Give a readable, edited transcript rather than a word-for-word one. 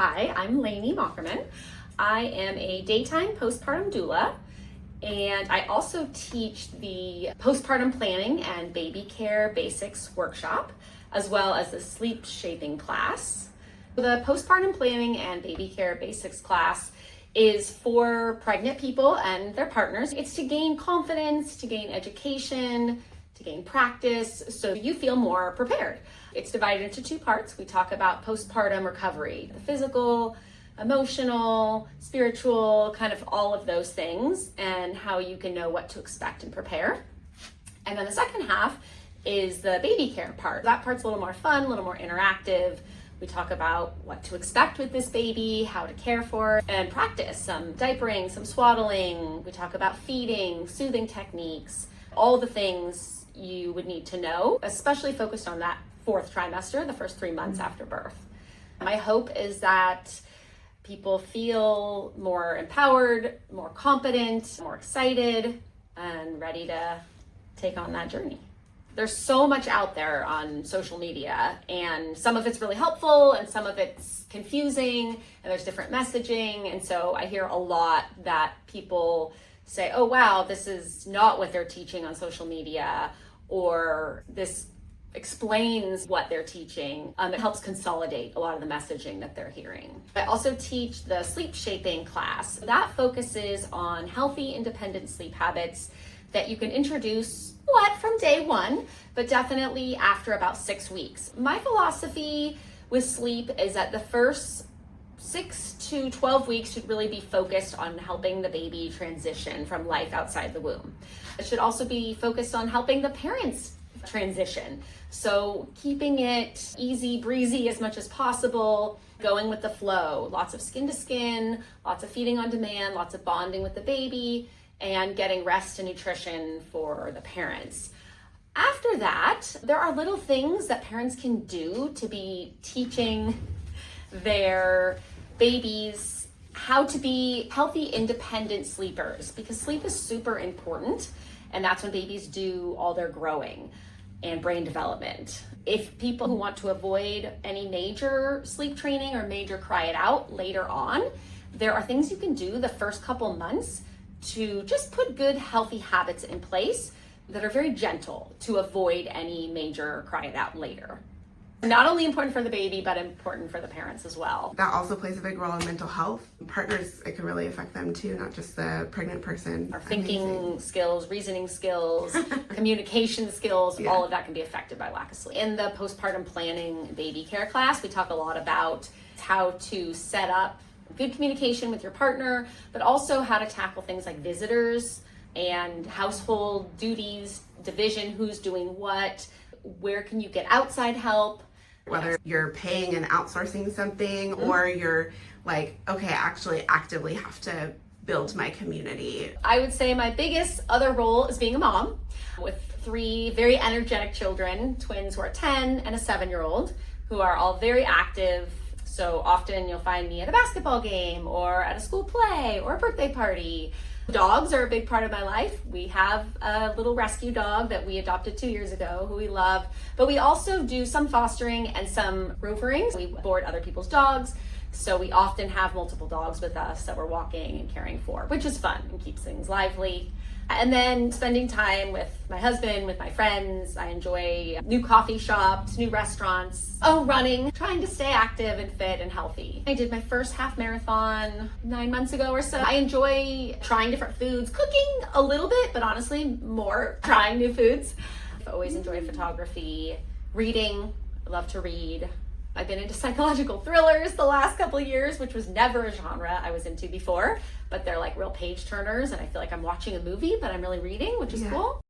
Hi, I'm Lanie Mocherman. I am a daytime postpartum doula, and I also teach the postpartum planning and baby care basics workshop, as well as the sleep shaping class. The postpartum planning and baby care basics class is for pregnant people and their partners. It's to gain confidence, to gain education, to gain practice, so you feel more prepared. It's divided into two parts. We talk about postpartum recovery, the physical, emotional, spiritual, kind of all of those things, and how you can know what to expect and prepare. And then the second half is the baby care part. That part's a little more fun, a little more interactive. We talk about what to expect with this baby, how to care for it, and practice some diapering, some swaddling. We talk about feeding, soothing techniques, all the things you would need to know, especially focused on that fourth trimester, the first 3 months after birth. My hope is that people feel more empowered, more competent, more excited, and ready to take on that journey. There's so much out there on social media, and some of it's really helpful and some of it's confusing, and there's different messaging. And so I hear a lot that people say, oh wow, this is not what they're teaching on social media, or this explains what they're teaching. It helps consolidate a lot of the messaging that they're hearing. I also teach the sleep shaping class. That focuses on healthy, independent sleep habits that you can introduce from day one, but definitely after about 6 weeks. My philosophy with sleep is that the first 6 to 12 weeks should really be focused on helping the baby transition from life outside the womb. It should also be focused on helping the parents transition. So keeping it easy breezy as much as possible, going with the flow, lots of skin to skin, lots of feeding on demand, lots of bonding with the baby, and getting rest and nutrition for the parents. After that, there are little things that parents can do to be teaching their babies how to be healthy, independent sleepers, because sleep is super important, and that's when babies do all their growing and brain development. If people who want to avoid any major sleep training or major cry it out later on, there are things you can do the first couple months to just put good, healthy habits in place that are very gentle to avoid any major cry it out later. Not only important for the baby, but important for the parents as well. That also plays a big role in mental health. Partners, it can really affect them too, not just the pregnant person. Our thinking skills, reasoning skills, communication skills, all of that can be affected by lack of sleep. In the postpartum planning baby care class, we talk a lot about how to set up good communication with your partner, but also how to tackle things like visitors and household duties, division, who's doing what, where can you get outside help. Whether you're paying and outsourcing something, or you're like, okay, I actually actively have to build my community. I would say my biggest other role is being a mom with 3 very energetic children, twins who are 10 and a 7-year-old, who are all very active. So often you'll find me at a basketball game or at a school play or a birthday party. Dogs are a big part of my life. We have a little rescue dog that we adopted 2 years ago who we love, but we also do some fostering and some rovering. We board other people's dogs, so we often have multiple dogs with us that we're walking and caring for, which is fun and keeps things lively. And then spending time with my husband, with my friends. I enjoy new coffee shops, new restaurants, running, trying to stay active and fit and healthy. I did my first half marathon 9 months ago or so. I enjoy trying different foods, cooking a little bit, but honestly more trying new foods. I've always enjoyed photography, reading. I love to read. I've been into psychological thrillers the last couple of years, which was never a genre I was into before, but they're like real page turners, and I feel like I'm watching a movie, but I'm really reading, which is cool.